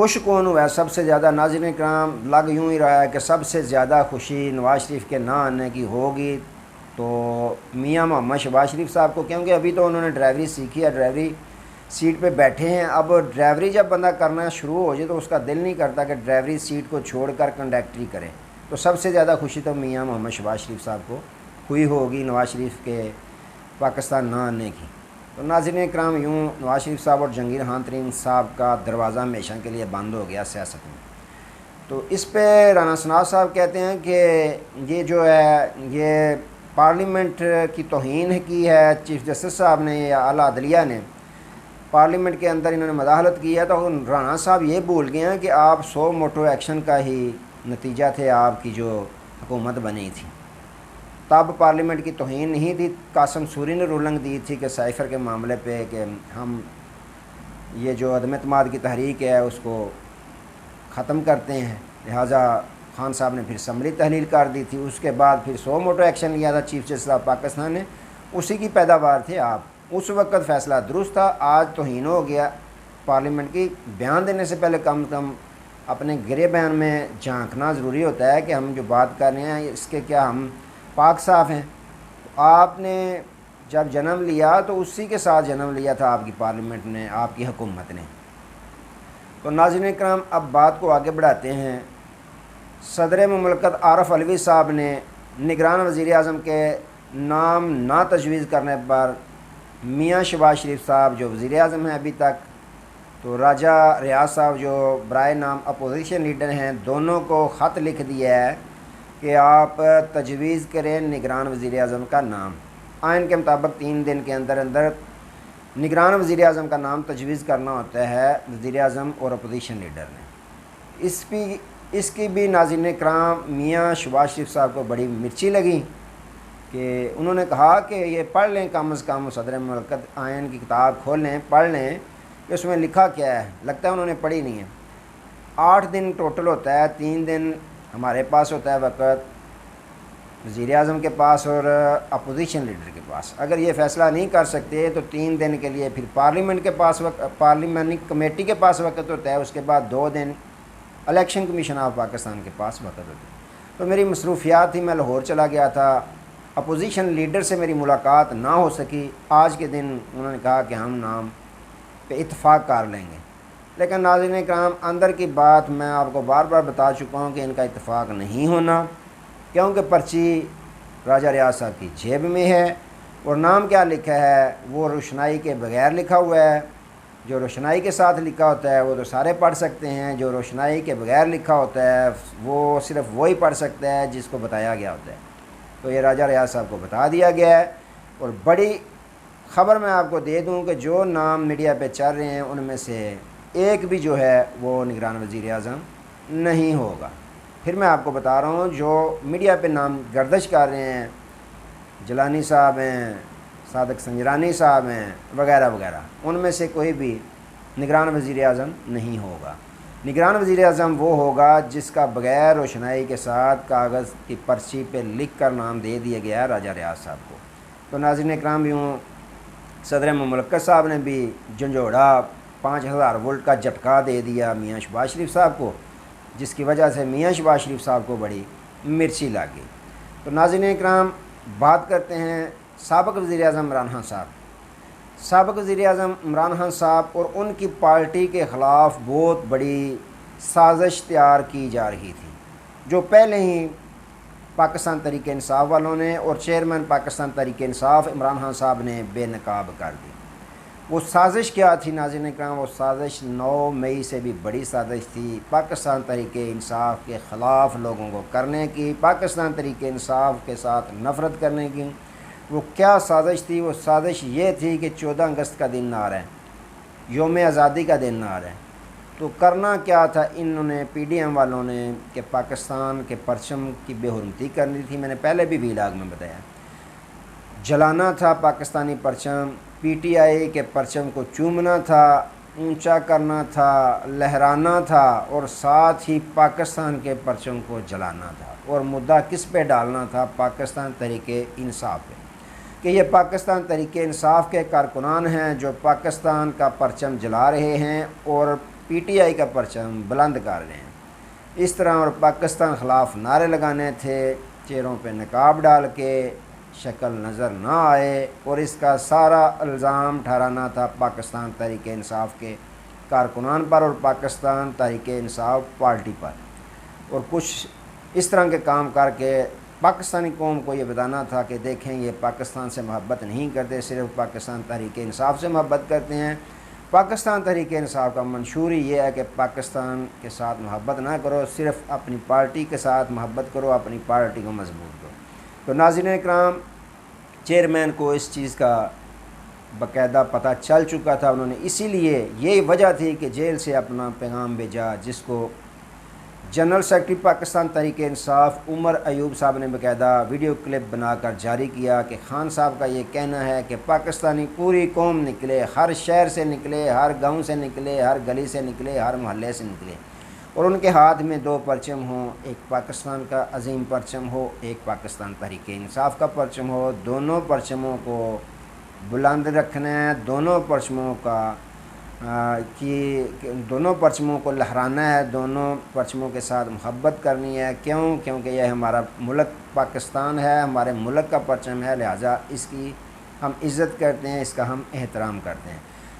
خوش کون ہوا ہے سب سے زیادہ؟ ناظرین کرام لگ یوں ہی رہا ہے کہ سب سے زیادہ خوشی نواز شریف کے نہ آنے کی ہوگی تو میاں محمد شہباز شریف صاحب کو، کیونکہ ابھی تو انہوں نے ڈرائیوری سیکھی ہے، ڈرائیوری سیٹ پہ بیٹھے ہیں. اب ڈرائیوری جب بندہ کرنا شروع ہو جائے تو اس کا دل نہیں کرتا کہ ڈرائیوری سیٹ کو چھوڑ کر کنڈکٹری کرے. تو سب سے زیادہ خوشی تو میاں محمد شہباز شریف صاحب کو ہوئی ہوگی نواز شریف کے پاکستان نہ آنے کی. تو ناظرین کرام یوں نواز شریف صاحب اور جہانگیر خان ترین صاحب کا دروازہ ہمیشہ کے لیے بند ہو گیا سیاست میں. تو اس پہ رانا ثناء صاحب کہتے ہیں کہ یہ جو ہے یہ پارلیمنٹ کی توہین کی ہے. چیف جسٹس صاحب نے یا اعلیٰ عدلیہ نے پارلیمنٹ کے اندر انہوں نے مداخلت کی ہے. تو رانا صاحب یہ بھول گئے ہیں کہ آپ 100 موٹو ایکشن کا ہی نتیجہ تھے آپ کی جو حکومت بنی تھی. تب پارلیمنٹ کی توہین نہیں تھی. قاسم سوری نے رولنگ دی تھی کہ سائفر کے معاملے پہ کہ ہم یہ جو عدم اعتماد کی تحریک ہے اس کو ختم کرتے ہیں. لہٰذا خان صاحب نے پھر اسمبلی تحلیل کر دی تھی. اس کے بعد پھر 100 موٹو ایکشن لیا تھا چیف جسٹس آف پاکستان نے. اسی کی پیداوار تھے آپ. اس وقت فیصلہ درست تھا. آج توہین ہو گیا پارلیمنٹ کی. بیان دینے سے پہلے کم از کم اپنے گرے بیان میں جھانکنا ضروری ہوتا ہے کہ ہم جو بات کر رہے ہیں اس کے کیا ہم پاک صاف ہیں. آپ نے جب جنم لیا تو اسی کے ساتھ جنم لیا تھا آپ کی پارلیمنٹ نے، آپ کی حکومت نے. تو ناظرین کرام اب بات کو آگے بڑھاتے ہیں. صدر مملکت عارف علوی صاحب نے نگران وزیر اعظم کے نام نہ تجویز کرنے پر میاں شہباز شریف صاحب جو وزیر اعظم ہیں ابھی تک، تو راجہ ریاض صاحب جو برائے نام اپوزیشن لیڈر ہیں، دونوں کو خط لکھ دیا ہے کہ آپ تجویز کریں نگران وزیر اعظم کا نام. آئین کے مطابق 3 دن کے اندر اندر نگران وزیر اعظم کا نام تجویز کرنا ہوتا ہے وزیر اعظم اور اپوزیشن لیڈر نے. اس کی بھی ناظرین کرام میاں شہباز شریف صاحب کو بڑی مرچی لگی کہ انہوں نے کہا کہ یہ پڑھ لیں کم از کم صدر مملکت آئین کی کتاب کھول لیں پڑھ لیں کہ اس میں لکھا کیا ہے. لگتا ہے انہوں نے پڑھی نہیں ہے. 8 دن ٹوٹل ہوتا ہے. 3 دن ہمارے پاس ہوتا ہے وقت وزیر اعظم کے پاس اور اپوزیشن لیڈر کے پاس. اگر یہ فیصلہ نہیں کر سکتے تو 3 دن کے لیے پھر پارلیمنٹ کے پاس پارلیمانی کمیٹی کے پاس وقت ہوتا ہے. اس کے بعد 2 دن الیکشن کمیشن آف پاکستان کے پاس وقت ہوتا ہے. تو میری مصروفیات تھی، میں لاہور چلا گیا تھا. اپوزیشن لیڈر سے میری ملاقات نہ ہو سکی. آج کے دن انہوں نے کہا کہ ہم نام پہ اتفاق کر لیں گے. لیکن ناظرین کرام اندر کی بات میں آپ کو بار بار بتا چکا ہوں کہ ان کا اتفاق نہیں ہونا، کیونکہ پرچی راجہ ریاض صاحب کی جیب میں ہے اور نام کیا لکھا ہے وہ روشنائی کے بغیر لکھا ہوا ہے. جو روشنائی کے ساتھ لکھا ہوتا ہے وہ تو سارے پڑھ سکتے ہیں. جو روشنائی کے بغیر لکھا ہوتا ہے وہ صرف وہی پڑھ سکتا ہے جس کو بتایا گیا ہوتا ہے. تو یہ راجہ ریاض صاحب کو بتا دیا گیا ہے. اور بڑی خبر میں آپ کو دے دوں کہ جو نام میڈیا پہ چل رہے ہیں ان میں سے ایک بھی جو ہے وہ نگران وزیر اعظم نہیں ہوگا. پھر میں آپ کو بتا رہا ہوں جو میڈیا پہ نام گردش کر رہے ہیں، جیلانی صاحب ہیں، صادق سنجرانی صاحب ہیں وغیرہ وغیرہ، ان میں سے کوئی بھی نگران وزیر اعظم نہیں ہوگا. نگران وزیر اعظم وہ ہوگا جس کا بغیر روشنائی کے ساتھ کاغذ کی پرچی پہ لکھ کر نام دے دیا گیا ہے راجہ ریاض صاحب کو. تو ناظرین اکرام یوں صدر مملکت صاحب نے بھی جھنجھوڑا 5000 وولٹ کا جھٹکا دے دیا میاں شہباز شریف صاحب کو، جس کی وجہ سے میاں شہباز شریف صاحب کو بڑی مرچی لگ گئی. تو ناظرین اکرام بات کرتے ہیں سابق وزیر اعظم عمران خان صاحب. سابق وزیر اعظم عمران خان صاحب اور ان کی پارٹی کے خلاف بہت بڑی سازش تیار کی جا رہی تھی، جو پہلے ہی پاکستان تحریک انصاف والوں نے اور چیئرمین پاکستان تحریک انصاف عمران خان صاحب نے بے نقاب کر دی. وہ سازش کیا تھی ناظرین اکرام؟ وہ سازش 9 مئی سے بھی بڑی سازش تھی پاکستان تحریک انصاف کے خلاف لوگوں کو کرنے کی، پاکستان تحریک انصاف کے ساتھ نفرت کرنے کی. وہ کیا سازش تھی؟ وہ سازش یہ تھی کہ 14 اگست کا دن آ رہا ہے، یوم آزادی کا دن آ رہا ہے. تو کرنا کیا تھا انہوں نے، پی ڈی ایم والوں نے، کہ پاکستان کے پرچم کی بے حرمتی کرنی تھی. میں نے پہلے بھی ویلاگ میں بتایا، جلانا تھا پاکستانی پرچم، پی ٹی آئی کے پرچم کو چومنا تھا، اونچا کرنا تھا، لہرانا تھا اور ساتھ ہی پاکستان کے پرچم کو جلانا تھا. اور مدعا کس پہ ڈالنا تھا؟ پاکستان تحریک انصاف پہ، کہ یہ پاکستان تحریک انصاف کے کارکنان ہیں جو پاکستان کا پرچم جلا رہے ہیں اور پی ٹی آئی کا پرچم بلند کر رہے ہیں۔ اس طرح اور پاکستان خلاف نعرے لگانے تھے، چہروں پہ نقاب ڈال کے شکل نظر نہ آئے، اور اس کا سارا الزام ٹھہرانا تھا پاکستان تحریک انصاف کے کارکنان پر اور پاکستان تحریک انصاف پارٹی پر، اور کچھ اس طرح کے کام کر کے پاکستانی قوم کو یہ بتانا تھا کہ دیکھیں یہ پاکستان سے محبت نہیں کرتے، صرف پاکستان تحریک انصاف سے محبت کرتے ہیں۔ پاکستان تحریک انصاف کا منشور ہی یہ ہے کہ پاکستان کے ساتھ محبت نہ کرو، صرف اپنی پارٹی کے ساتھ محبت کرو، اپنی پارٹی کو مضبوط کرو۔ تو ناظرین اکرام، چیئرمین کو اس چیز کا باقاعدہ پتہ چل چکا تھا، انہوں نے اسی لیے یہی وجہ تھی کہ جیل سے اپنا پیغام بھیجا، جس کو جنرل سیکرٹری پاکستان تحریک انصاف عمر ایوب صاحب نے باقاعدہ ویڈیو کلپ بنا کر جاری کیا کہ خان صاحب کا یہ کہنا ہے کہ پاکستانی پوری قوم نکلے، ہر شہر سے نکلے، ہر گاؤں سے نکلے، ہر گلی سے نکلے، ہر محلے سے نکلے، اور ان کے ہاتھ میں دو پرچم ہوں، ایک پاکستان کا عظیم پرچم ہو، ایک پاکستان تحریک انصاف کا پرچم ہو۔ دونوں پرچموں کو بلند رکھنا ہے، دونوں پرچموں دونوں پرچموں کو لہرانا ہے، دونوں پرچموں کے ساتھ محبت کرنی ہے۔ کیونکہ یہ ہمارا ملک پاکستان ہے، ہمارے ملک کا پرچم ہے، لہٰذا اس کی ہم عزت کرتے ہیں، اس کا ہم احترام کرتے ہیں۔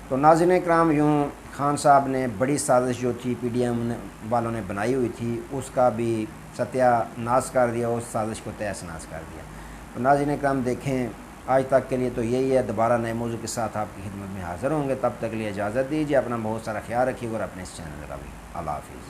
تو ناظرین اکرام، یوں خان صاحب نے بڑی سازش جو تھی پی ڈی ایم والوں نے بنائی ہوئی تھی، اس کا بھی ستیہ ناش کر دیا، اس سازش کو تہس ناش کر دیا۔ تو ناظرین اکرام دیکھیں، آج تک کے لیے تو یہی ہے، دوبارہ نئے موضوع کے ساتھ آپ کی خدمت میں حاضر ہوں گے، تب تک کے لیے اجازت دیجیے، اپنا بہت سارا خیال رکھیے اور اپنے اس چینل کا بھی۔ اللہ حافظ۔